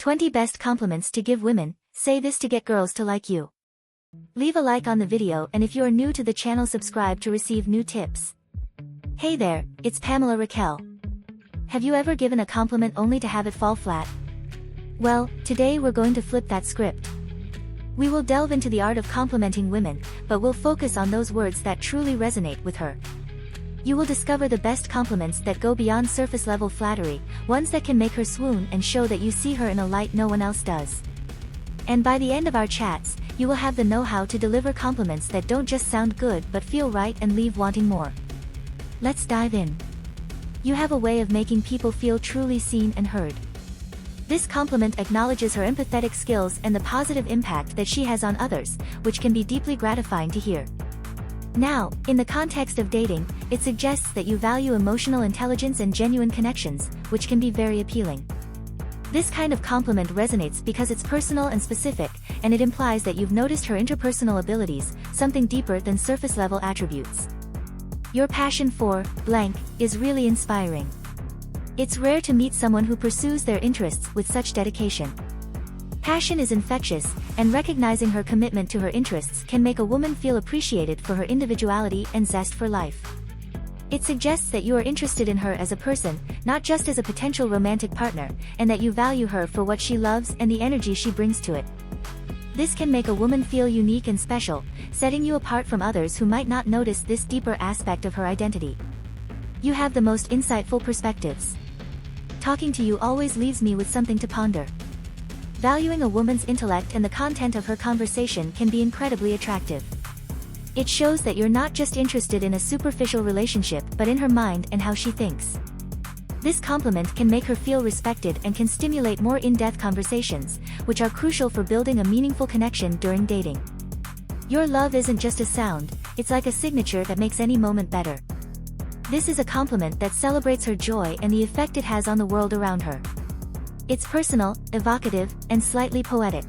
20 Best Compliments to Give Women. Say this to get girls to like you. Leave a like on the video, and if you are new to the channel, subscribe to receive new tips. Hey there, it's Pamela Raquel. Have you ever given a compliment only to have it fall flat? Well, today we're going to flip that script. We will delve into the art of complimenting women, but we'll focus on those words that truly resonate with her. You will discover the best compliments that go beyond surface-level flattery, ones that can make her swoon and show that you see her in a light no one else does. And by the end of our chats, you will have the know-how to deliver compliments that don't just sound good but feel right and leave wanting more. Let's dive in. You have a way of making people feel truly seen and heard. This compliment acknowledges her empathetic skills and the positive impact that she has on others, which can be deeply gratifying to hear. Now, in the context of dating, it suggests that you value emotional intelligence and genuine connections, which can be very appealing. This kind of compliment resonates because it's personal and specific, and it implies that you've noticed her interpersonal abilities, something deeper than surface-level attributes. Your passion for blank is really inspiring. It's rare to meet someone who pursues their interests with such dedication. Passion is infectious, and recognizing her commitment to her interests can make a woman feel appreciated for her individuality and zest for life. It suggests that you are interested in her as a person, not just as a potential romantic partner, and that you value her for what she loves and the energy she brings to it. This can make a woman feel unique and special, setting you apart from others who might not notice this deeper aspect of her identity. You have the most insightful perspectives. Talking to you always leaves me with something to ponder. Valuing a woman's intellect and the content of her conversation can be incredibly attractive. It shows that you're not just interested in a superficial relationship but in her mind and how she thinks. This compliment can make her feel respected and can stimulate more in-depth conversations, which are crucial for building a meaningful connection during dating. Your love isn't just a sound, it's like a signature that makes any moment better. This is a compliment that celebrates her joy and the effect it has on the world around her. It's personal, evocative, and slightly poetic.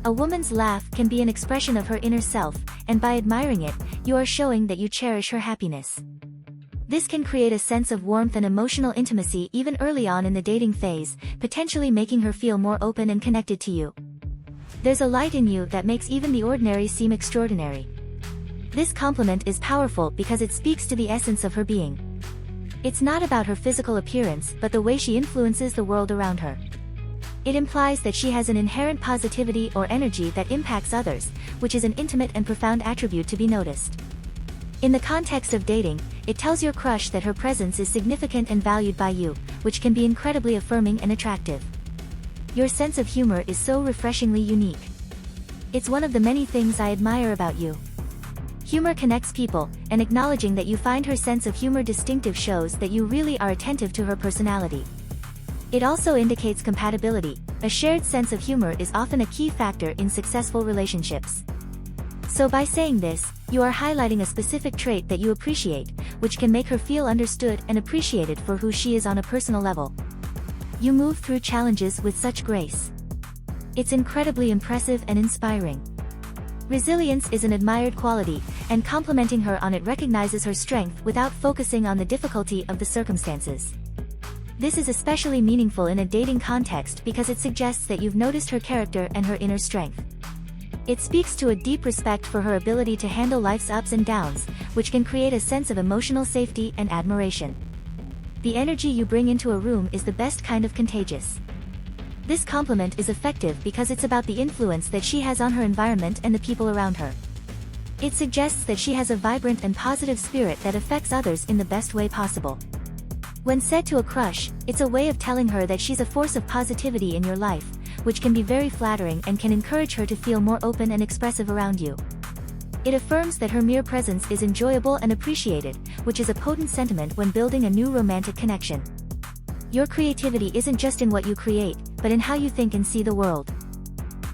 A woman's laugh can be an expression of her inner self, and by admiring it, you are showing that you cherish her happiness. This can create a sense of warmth and emotional intimacy even early on in the dating phase, potentially making her feel more open and connected to you. There's a light in you that makes even the ordinary seem extraordinary. This compliment is powerful because it speaks to the essence of her being. It's not about her physical appearance but the way she influences the world around her. It implies that she has an inherent positivity or energy that impacts others, which is an intimate and profound attribute to be noticed. In the context of dating, it tells your crush that her presence is significant and valued by you, which can be incredibly affirming and attractive. Your sense of humor is so refreshingly unique. It's one of the many things I admire about you. Humor connects people, and acknowledging that you find her sense of humor distinctive shows that you really are attentive to her personality. It also indicates compatibility. A shared sense of humor is often a key factor in successful relationships. So by saying this, you are highlighting a specific trait that you appreciate, which can make her feel understood and appreciated for who she is on a personal level. You move through challenges with such grace. It's incredibly impressive and inspiring. Resilience is an admired quality, and complimenting her on it recognizes her strength without focusing on the difficulty of the circumstances. This is especially meaningful in a dating context because it suggests that you've noticed her character and her inner strength. It speaks to a deep respect for her ability to handle life's ups and downs, which can create a sense of emotional safety and admiration. The energy you bring into a room is the best kind of contagious. This compliment is effective because it's about the influence that she has on her environment and the people around her. It suggests that she has a vibrant and positive spirit that affects others in the best way possible. When said to a crush, it's a way of telling her that she's a force of positivity in your life, which can be very flattering and can encourage her to feel more open and expressive around you. It affirms that her mere presence is enjoyable and appreciated, which is a potent sentiment when building a new romantic connection. Your creativity isn't just in what you create, but in how you think and see the world.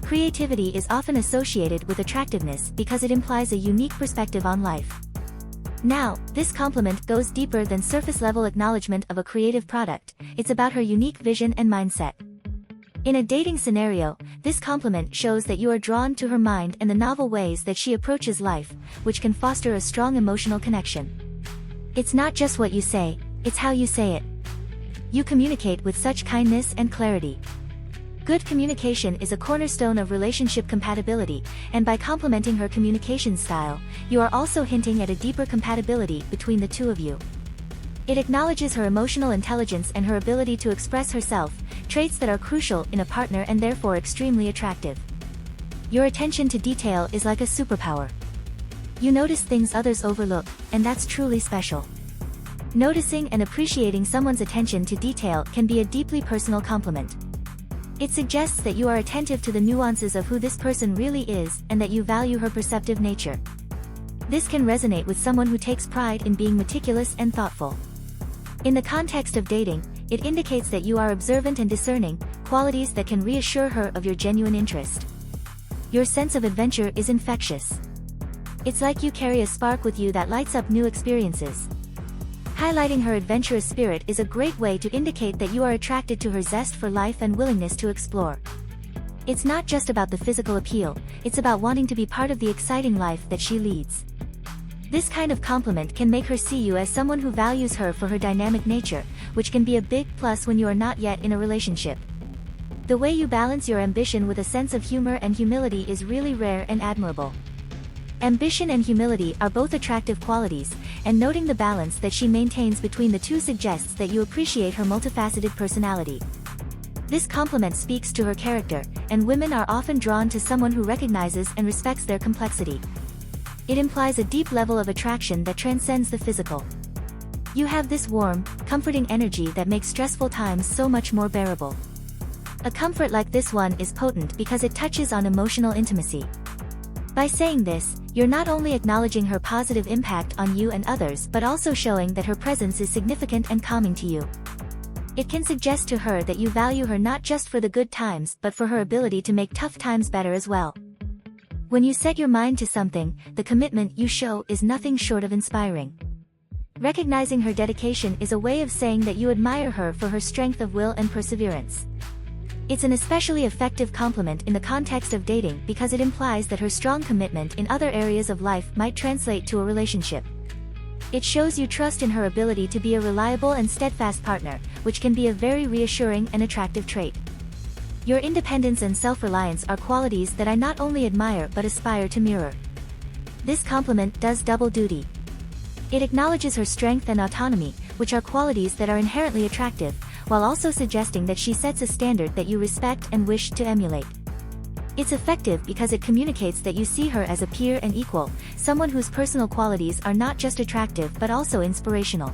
Creativity is often associated with attractiveness because it implies a unique perspective on life. Now, this compliment goes deeper than surface-level acknowledgement of a creative product. It's about her unique vision and mindset. In a dating scenario, this compliment shows that you are drawn to her mind and the novel ways that she approaches life, which can foster a strong emotional connection. It's not just what you say, it's how you say it. You communicate with such kindness and clarity. Good communication is a cornerstone of relationship compatibility, and by complementing her communication style, you are also hinting at a deeper compatibility between the two of you. It acknowledges her emotional intelligence and her ability to express herself, traits that are crucial in a partner and therefore extremely attractive. Your attention to detail is like a superpower. You notice things others overlook, and that's truly special. Noticing and appreciating someone's attention to detail can be a deeply personal compliment. It suggests that you are attentive to the nuances of who this person really is and that you value her perceptive nature. This can resonate with someone who takes pride in being meticulous and thoughtful. In the context of dating, it indicates that you are observant and discerning, qualities that can reassure her of your genuine interest. Your sense of adventure is infectious. It's like you carry a spark with you that lights up new experiences. Highlighting her adventurous spirit is a great way to indicate that you are attracted to her zest for life and willingness to explore. It's not just about the physical appeal, it's about wanting to be part of the exciting life that she leads. This kind of compliment can make her see you as someone who values her for her dynamic nature, which can be a big plus when you are not yet in a relationship. The way you balance your ambition with a sense of humor and humility is really rare and admirable. Ambition and humility are both attractive qualities, and noting the balance that she maintains between the two suggests that you appreciate her multifaceted personality. This compliment speaks to her character, and women are often drawn to someone who recognizes and respects their complexity. It implies a deep level of attraction that transcends the physical. You have this warm, comforting energy that makes stressful times so much more bearable. A comfort like this one is potent because it touches on emotional intimacy. By saying this, you're not only acknowledging her positive impact on you and others but also showing that her presence is significant and calming to you. It can suggest to her that you value her not just for the good times but for her ability to make tough times better as well. When you set your mind to something, the commitment you show is nothing short of inspiring. Recognizing her dedication is a way of saying that you admire her for her strength of will and perseverance. It's an especially effective compliment in the context of dating because it implies that her strong commitment in other areas of life might translate to a relationship. It shows you trust in her ability to be a reliable and steadfast partner, which can be a very reassuring and attractive trait. Your independence and self-reliance are qualities that I not only admire but aspire to mirror. This compliment does double duty. It acknowledges her strength and autonomy, which are qualities that are inherently attractive, while also suggesting that she sets a standard that you respect and wish to emulate. It's effective because it communicates that you see her as a peer and equal, someone whose personal qualities are not just attractive but also inspirational.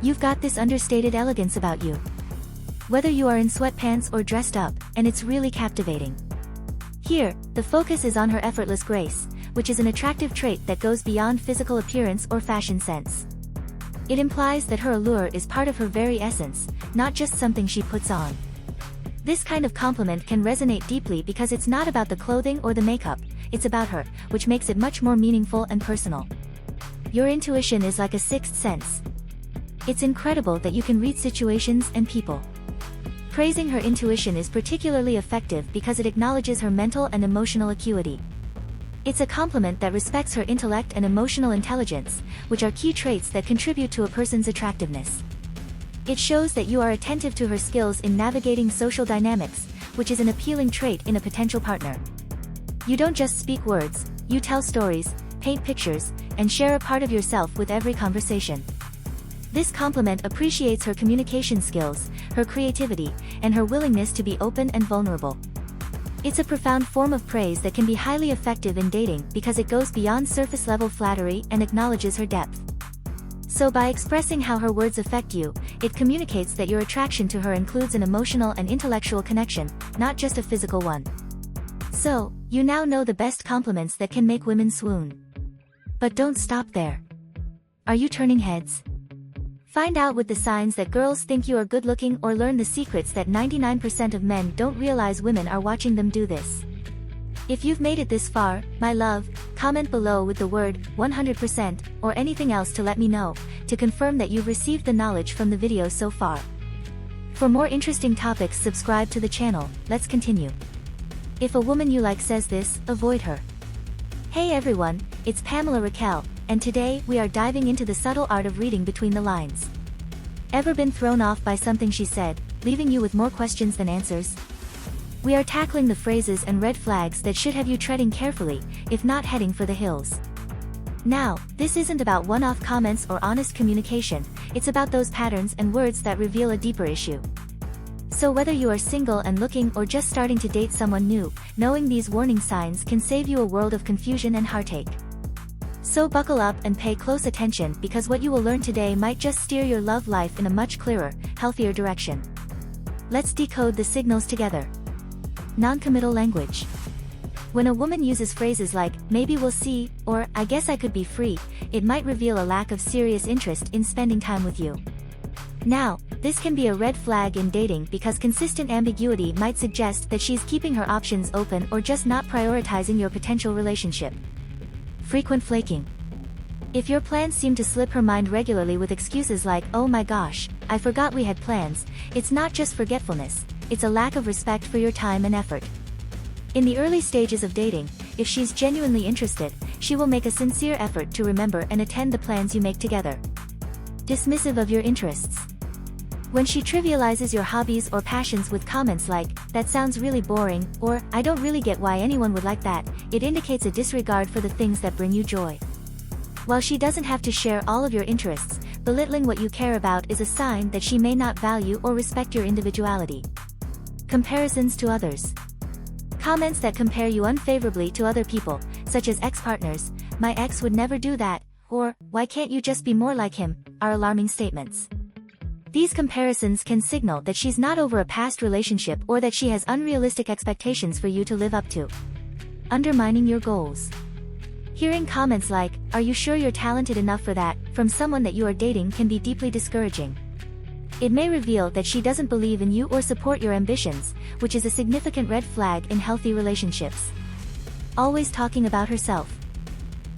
You've got this understated elegance about you. Whether you are in sweatpants or dressed up, and it's really captivating. Here, the focus is on her effortless grace, which is an attractive trait that goes beyond physical appearance or fashion sense. It implies that her allure is part of her very essence, not just something she puts on. This kind of compliment can resonate deeply because it's not about the clothing or the makeup, it's about her, which makes it much more meaningful and personal. Your intuition is like a sixth sense. It's incredible that you can read situations and people. Praising her intuition is particularly effective because it acknowledges her mental and emotional acuity. It's a compliment that respects her intellect and emotional intelligence, which are key traits that contribute to a person's attractiveness. It shows that you are attentive to her skills in navigating social dynamics, which is an appealing trait in a potential partner. You don't just speak words, you tell stories, paint pictures, and share a part of yourself with every conversation. This compliment appreciates her communication skills, her creativity, and her willingness to be open and vulnerable. It's a profound form of praise that can be highly effective in dating because it goes beyond surface-level flattery and acknowledges her depth. So by expressing how her words affect you, it communicates that your attraction to her includes an emotional and intellectual connection, not just a physical one. So, you now know the best compliments that can make women swoon. But don't stop there. Are you turning heads? Find out with the signs that girls think you are good-looking or learn the secrets that 99% of men don't realize women are watching them do this. If you've made it this far, my love, comment below with the word 100% or anything else to let me know, to confirm that you've received the knowledge from the video so far. For more interesting topics, subscribe to the channel. Let's continue. If a woman you like says this, avoid her. Hey everyone, it's Pamela Raquel, and today we are diving into the subtle art of reading between the lines. Ever been thrown off by something she said, leaving you with more questions than answers? We are tackling the phrases and red flags that should have you treading carefully, if not heading for the hills. Now, this isn't about one-off comments or honest communication, it's about those patterns and words that reveal a deeper issue. So whether you are single and looking or just starting to date someone new, knowing these warning signs can save you a world of confusion and heartache. So buckle up and pay close attention, because what you will learn today might just steer your love life in a much clearer, healthier direction. Let's decode the signals together. Non-committal language. When a woman uses phrases like, "maybe we'll see," or "I guess I could be free," it might reveal a lack of serious interest in spending time with you. Now, this can be a red flag in dating, because consistent ambiguity might suggest that she's keeping her options open or just not prioritizing your potential relationship. Frequent flaking. If your plans seem to slip her mind regularly with excuses like, "oh my gosh, I forgot we had plans," it's not just forgetfulness, it's a lack of respect for your time and effort. In the early stages of dating, if she's genuinely interested, she will make a sincere effort to remember and attend the plans you make together. Dismissive of your interests. When she trivializes your hobbies or passions with comments like, "that sounds really boring," or "I don't really get why anyone would like that," it indicates a disregard for the things that bring you joy. While she doesn't have to share all of your interests, belittling what you care about is a sign that she may not value or respect your individuality. Comparisons to others. Comments that compare you unfavorably to other people, such as ex-partners, "my ex would never do that," or "why can't you just be more like him," are alarming statements. These comparisons can signal that she's not over a past relationship or that she has unrealistic expectations for you to live up to. Undermining your goals. Hearing comments like, "are you sure you're talented enough for that," from someone that you are dating can be deeply discouraging. It may reveal that she doesn't believe in you or support your ambitions, which is a significant red flag in healthy relationships. Always talking about herself.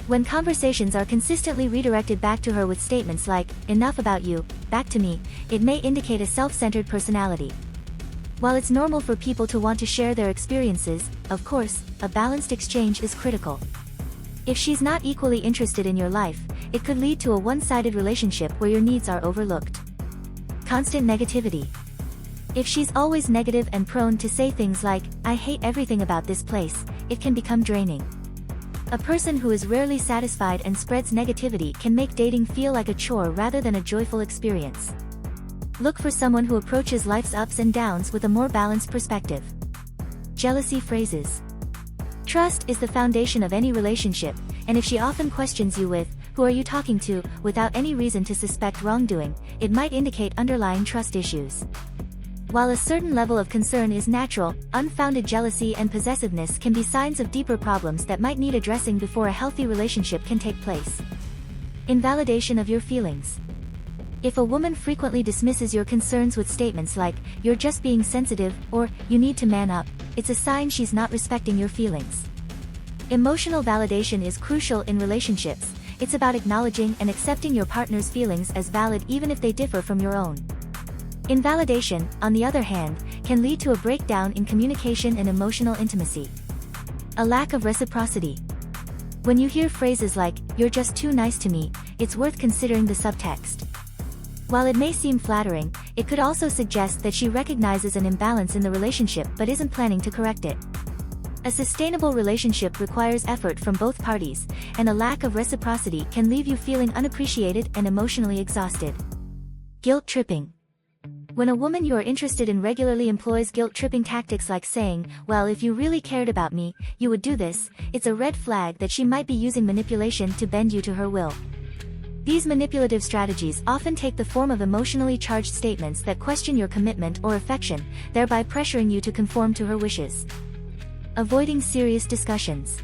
When conversations are consistently redirected back to her with statements like, "enough about you, back to me," it may indicate a self-centered personality. While it's normal for people to want to share their experiences, of course, a balanced exchange is critical. If she's not equally interested in your life, it could lead to a one-sided relationship where your needs are overlooked. Constant negativity. If she's always negative and prone to say things like, "I hate everything about this place," it can become draining. A person who is rarely satisfied and spreads negativity can make dating feel like a chore rather than a joyful experience. Look for someone who approaches life's ups and downs with a more balanced perspective. Jealousy phrases. Trust is the foundation of any relationship, and if she often questions you with, "who are you talking to?" without any reason to suspect wrongdoing, it might indicate underlying trust issues. While a certain level of concern is natural, unfounded jealousy and possessiveness can be signs of deeper problems that might need addressing before a healthy relationship can take place. Invalidation of your feelings. If a woman frequently dismisses your concerns with statements like, "you're just being sensitive," or "you need to man up," it's a sign she's not respecting your feelings. Emotional validation is crucial in relationships. It's about acknowledging and accepting your partner's feelings as valid even if they differ from your own. Invalidation, on the other hand, can lead to a breakdown in communication and emotional intimacy. A lack of reciprocity. When you hear phrases like, "you're just too nice to me," it's worth considering the subtext. While it may seem flattering, it could also suggest that she recognizes an imbalance in the relationship but isn't planning to correct it. A sustainable relationship requires effort from both parties, and a lack of reciprocity can leave you feeling unappreciated and emotionally exhausted. Guilt tripping. When a woman you are interested in regularly employs guilt-tripping tactics like saying, "well, if you really cared about me, you would do this," it's a red flag that she might be using manipulation to bend you to her will. These manipulative strategies often take the form of emotionally charged statements that question your commitment or affection, thereby pressuring you to conform to her wishes. Avoiding serious discussions.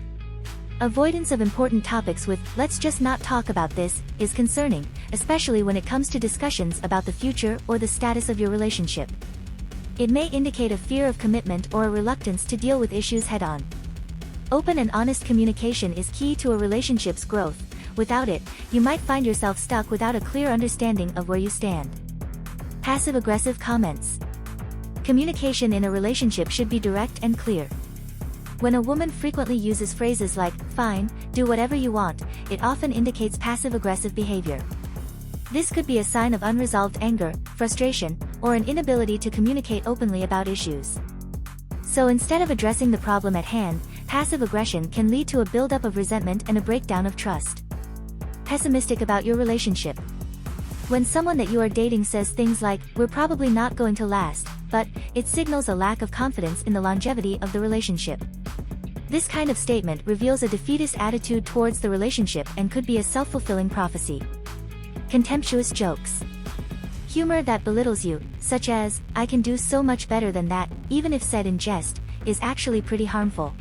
Avoidance of important topics with, "let's just not talk about this," is concerning, especially when it comes to discussions about the future or the status of your relationship. It may indicate a fear of commitment or a reluctance to deal with issues head-on. Open and honest communication is key to a relationship's growth. Without it, you might find yourself stuck without a clear understanding of where you stand. Passive-aggressive comments. Communication in a relationship should be direct and clear. When a woman frequently uses phrases like, "fine, do whatever you want," it often indicates passive-aggressive behavior. This could be a sign of unresolved anger, frustration, or an inability to communicate openly about issues. So instead of addressing the problem at hand, passive aggression can lead to a buildup of resentment and a breakdown of trust. Pessimistic about your relationship. When someone that you are dating says things like, "We're probably not going to last," but it signals a lack of confidence in the longevity of the relationship. This kind of statement reveals a defeatist attitude towards the relationship and could be a self-fulfilling prophecy. Contemptuous jokes. Humor that belittles you, such as, "I can do so much better than that," even if said in jest, is actually pretty harmful.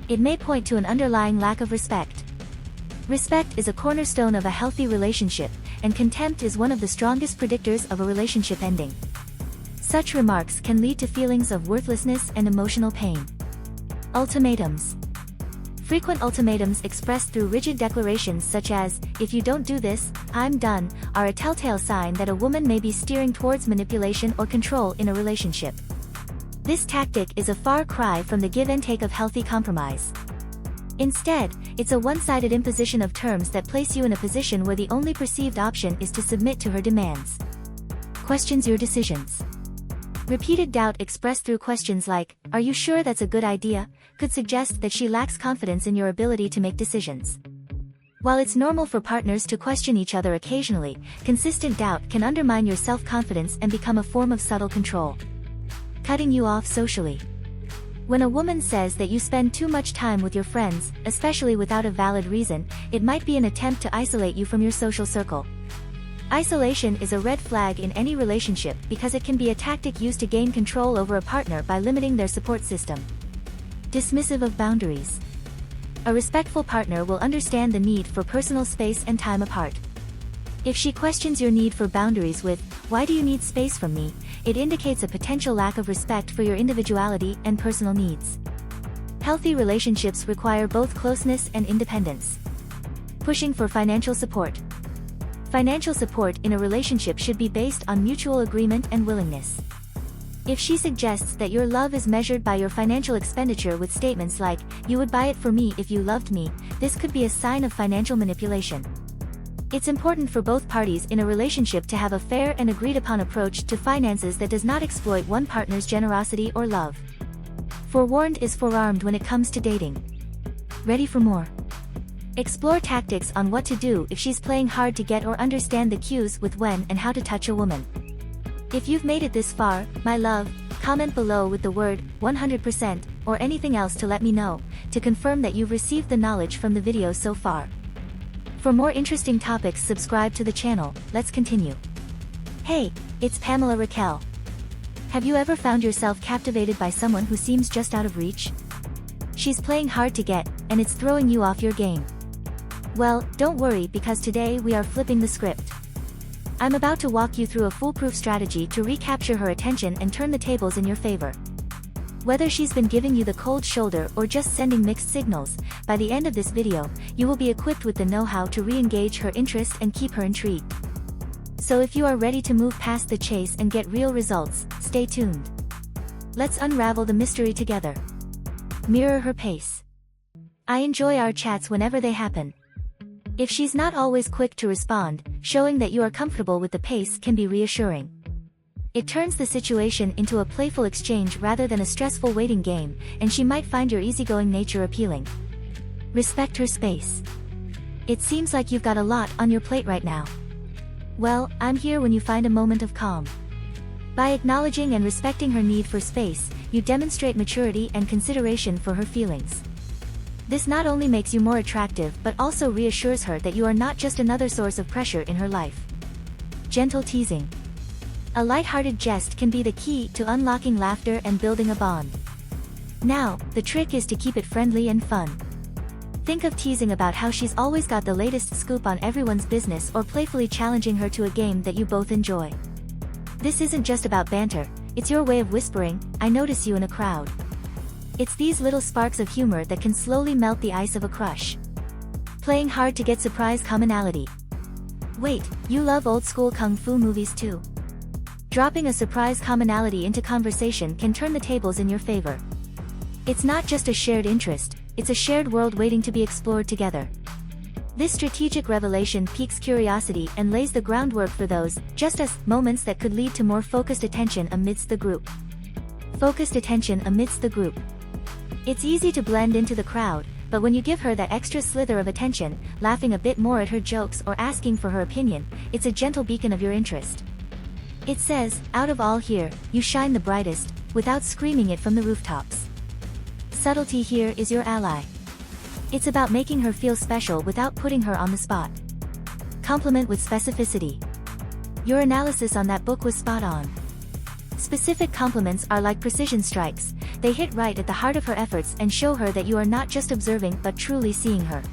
It may point to an underlying lack of respect. Respect is a cornerstone of a healthy relationship, and contempt is one of the strongest predictors of a relationship ending. Such remarks can lead to feelings of worthlessness and emotional pain. Ultimatums. Frequent ultimatums expressed through rigid declarations such as, "If you don't do this, I'm done," are a telltale sign that a woman may be steering towards manipulation or control in a relationship. This tactic is a far cry from the give and take of healthy compromise. Instead, it's a one-sided imposition of terms that place you in a position where the only perceived option is to submit to her demands. Questions your decisions. Repeated doubt expressed through questions like, "Are you sure that's a good idea?" could suggest that she lacks confidence in your ability to make decisions. While it's normal for partners to question each other occasionally, consistent doubt can undermine your self-confidence and become a form of subtle control. Cutting you off socially. When a woman says that you spend too much time with your friends, especially without a valid reason, it might be an attempt to isolate you from your social circle. Isolation is a red flag in any relationship because it can be a tactic used to gain control over a partner by limiting their support system. Dismissive of boundaries. A respectful partner will understand the need for personal space and time apart. If she questions your need for boundaries with, "Why do you need space from me?" it indicates a potential lack of respect for your individuality and personal needs. Healthy relationships require both closeness and independence. Pushing for financial support. Financial support in a relationship should be based on mutual agreement and willingness. If she suggests that your love is measured by your financial expenditure with statements like, "You would buy it for me if you loved me," this could be a sign of financial manipulation. It's important for both parties in a relationship to have a fair and agreed-upon approach to finances that does not exploit one partner's generosity or love. Forewarned is forearmed when it comes to dating. Ready for more? Explore tactics on what to do if she's playing hard to get or understand the cues with when and how to touch a woman. If you've made it this far, my love, comment below with the word 100% or anything else to let me know, to confirm that you've received the knowledge from the video so far. For more interesting topics, subscribe to the channel. Let's continue. Hey, it's Pamela Raquel. Have you ever found yourself captivated by someone who seems just out of reach? She's playing hard to get, and it's throwing you off your game. Well, don't worry, because today we are flipping the script. I'm about to walk you through a foolproof strategy to recapture her attention and turn the tables in your favor. Whether she's been giving you the cold shoulder or just sending mixed signals, by the end of this video, you will be equipped with the know-how to re-engage her interest and keep her intrigued. So if you are ready to move past the chase and get real results, stay tuned. Let's unravel the mystery together. Mirror her pace. I enjoy our chats whenever they happen. If she's not always quick to respond, showing that you are comfortable with the pace can be reassuring. It turns the situation into a playful exchange rather than a stressful waiting game, and she might find your easygoing nature appealing. Respect her space. It seems like you've got a lot on your plate right now. Well, I'm here when you find a moment of calm. By acknowledging and respecting her need for space, you demonstrate maturity and consideration for her feelings. This not only makes you more attractive but also reassures her that you are not just another source of pressure in her life. Gentle teasing. A light-hearted jest can be the key to unlocking laughter and building a bond. Now, the trick is to keep it friendly and fun. Think of teasing about how she's always got the latest scoop on everyone's business, or playfully challenging her to a game that you both enjoy. This isn't just about banter, it's your way of whispering, "I notice you" in a crowd. It's these little sparks of humor that can slowly melt the ice of a crush. Playing hard to get surprise commonality. Wait, you love old-school kung fu movies too? Dropping a surprise commonality into conversation can turn the tables in your favor. It's not just a shared interest, it's a shared world waiting to be explored together. This strategic revelation piques curiosity and lays the groundwork for those, just us, moments that could lead to more focused attention amidst the group. Focused attention amidst the group. It's easy to blend into the crowd, but when you give her that extra slither of attention, laughing a bit more at her jokes or asking for her opinion, it's a gentle beacon of your interest. It says, out of all here, you shine the brightest, without screaming it from the rooftops. Subtlety here is your ally. It's about making her feel special without putting her on the spot. Compliment with specificity. Your analysis on that book was spot on. Specific compliments are like precision strikes. They hit right at the heart of her efforts and show her that you are not just observing but truly seeing her.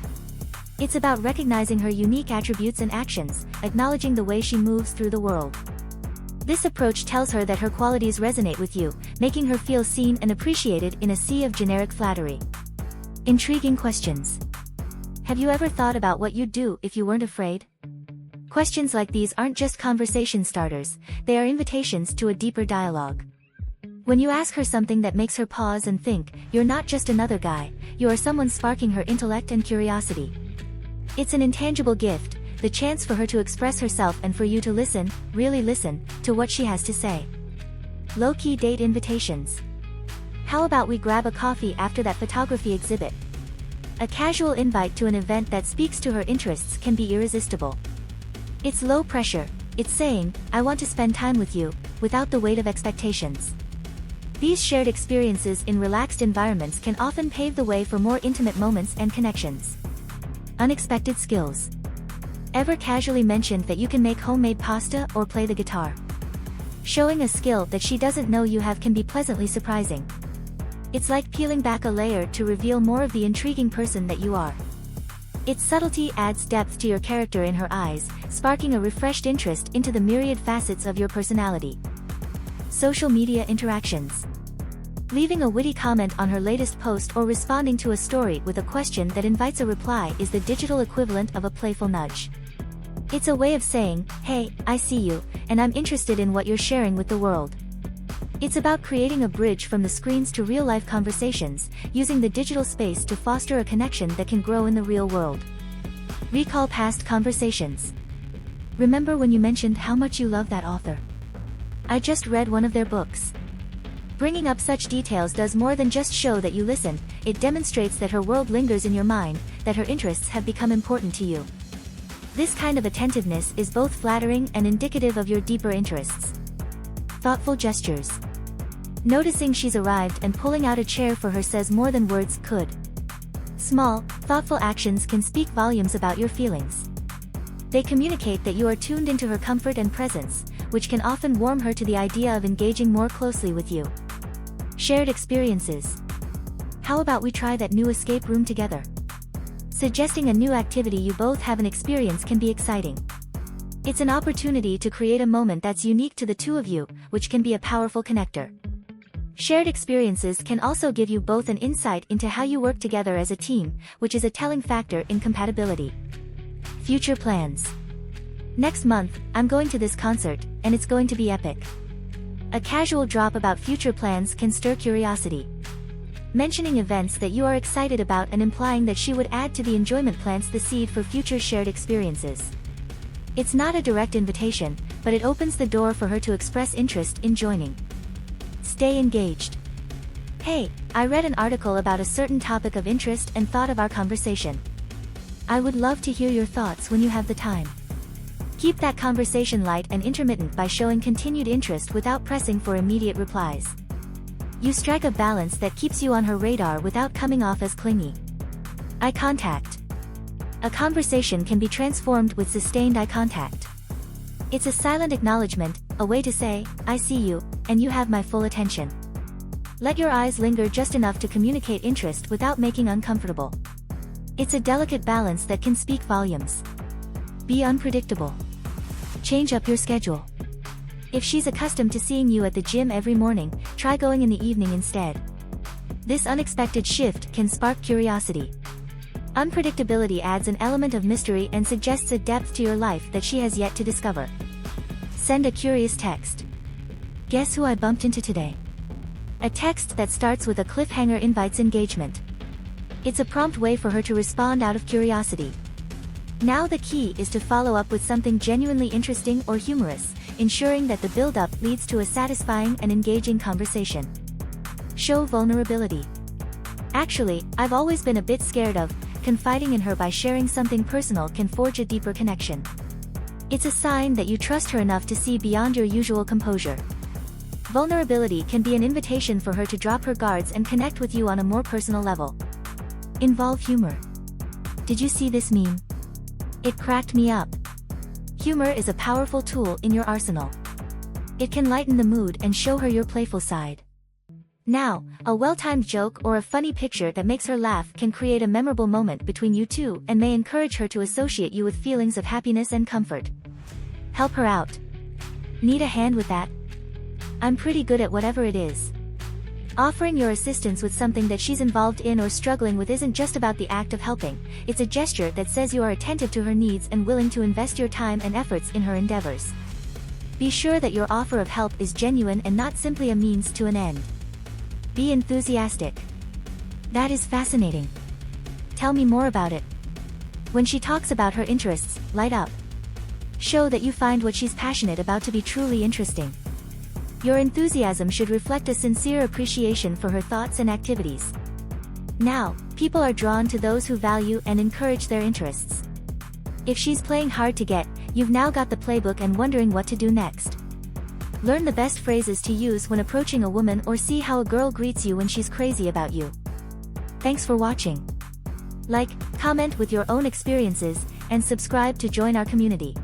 It's about recognizing her unique attributes and actions, acknowledging the way she moves through the world. This approach tells her that her qualities resonate with you, making her feel seen and appreciated in a sea of generic flattery. Intriguing questions. Have you ever thought about what you'd do if you weren't afraid? Questions like these aren't just conversation starters, they are invitations to a deeper dialogue. When you ask her something that makes her pause and think, you're not just another guy, you are someone sparking her intellect and curiosity. It's an intangible gift, the chance for her to express herself and for you to listen, really listen, to what she has to say. Low-key date invitations. How about we grab a coffee after that photography exhibit? A casual invite to an event that speaks to her interests can be irresistible. It's low pressure, it's saying, I want to spend time with you, without the weight of expectations. These shared experiences in relaxed environments can often pave the way for more intimate moments and connections. Unexpected skills. Ever casually mentioned that you can make homemade pasta or play the guitar? Showing a skill that she doesn't know you have can be pleasantly surprising. It's like peeling back a layer to reveal more of the intriguing person that you are. Its subtlety adds depth to your character in her eyes, sparking a refreshed interest into the myriad facets of your personality. Social media interactions. Leaving a witty comment on her latest post or responding to a story with a question that invites a reply is the digital equivalent of a playful nudge. It's a way of saying, hey, I see you, and I'm interested in what you're sharing with the world. It's about creating a bridge from the screens to real-life conversations, using the digital space to foster a connection that can grow in the real world. Recall past conversations. Remember when you mentioned how much you love that author? I just read one of their books. Bringing up such details does more than just show that you listen, it demonstrates that her world lingers in your mind, that her interests have become important to you. This kind of attentiveness is both flattering and indicative of your deeper interests. Thoughtful gestures. Noticing she's arrived and pulling out a chair for her says more than words could. Small, thoughtful actions can speak volumes about your feelings. They communicate that you are tuned into her comfort and presence, which can often warm her to the idea of engaging more closely with you. Shared experiences. How about we try that new escape room together? Suggesting a new activity you both haven't experienced can be exciting. It's an opportunity to create a moment that's unique to the two of you, which can be a powerful connector. Shared experiences can also give you both an insight into how you work together as a team, which is a telling factor in compatibility. Future plans. Next month, I'm going to this concert, and it's going to be epic. A casual drop about future plans can stir curiosity. Mentioning events that you are excited about and implying that she would add to the enjoyment plants the seed for future shared experiences. It's not a direct invitation, but it opens the door for her to express interest in joining. Stay engaged. Hey, I read an article about a certain topic of interest and thought of our conversation. I would love to hear your thoughts when you have the time. Keep that conversation light and intermittent by showing continued interest without pressing for immediate replies. You strike a balance that keeps you on her radar without coming off as clingy. Eye contact. A conversation can be transformed with sustained eye contact. It's a silent acknowledgement, a way to say, I see you, and you have my full attention. Let your eyes linger just enough to communicate interest without making uncomfortable. It's a delicate balance that can speak volumes. Be unpredictable. Change up your schedule. If she's accustomed to seeing you at the gym every morning, try going in the evening instead. This unexpected shift can spark curiosity. Unpredictability adds an element of mystery and suggests a depth to your life that she has yet to discover. Send a curious text. Guess who I bumped into today? A text that starts with a cliffhanger invites engagement. It's a prompt way for her to respond out of curiosity. Now the key is to follow up with something genuinely interesting or humorous, ensuring that the build-up leads to a satisfying and engaging conversation. Show vulnerability. Actually, I've always been a bit scared of confiding in her. By sharing something personal can forge a deeper connection. It's a sign that you trust her enough to see beyond your usual composure. Vulnerability can be an invitation for her to drop her guards and connect with you on a more personal level. Involve humor. Did you see this meme? It cracked me up. Humor is a powerful tool in your arsenal. It can lighten the mood and show her your playful side. Now, a well-timed joke or a funny picture that makes her laugh can create a memorable moment between you two and may encourage her to associate you with feelings of happiness and comfort. Help her out. Need a hand with that? I'm pretty good at whatever it is. Offering your assistance with something that she's involved in or struggling with isn't just about the act of helping, it's a gesture that says you are attentive to her needs and willing to invest your time and efforts in her endeavors. Be sure that your offer of help is genuine and not simply a means to an end. Be enthusiastic. That is fascinating. Tell me more about it. When she talks about her interests, light up. Show that you find what she's passionate about to be truly interesting. Your enthusiasm should reflect a sincere appreciation for her thoughts and activities. Now, people are drawn to those who value and encourage their interests. If she's playing hard to get, you've now got the playbook and wondering what to do next. Learn the best phrases to use when approaching a woman or see how a girl greets you when she's crazy about you. Thanks for watching. Like, comment with your own experiences, and subscribe to join our community.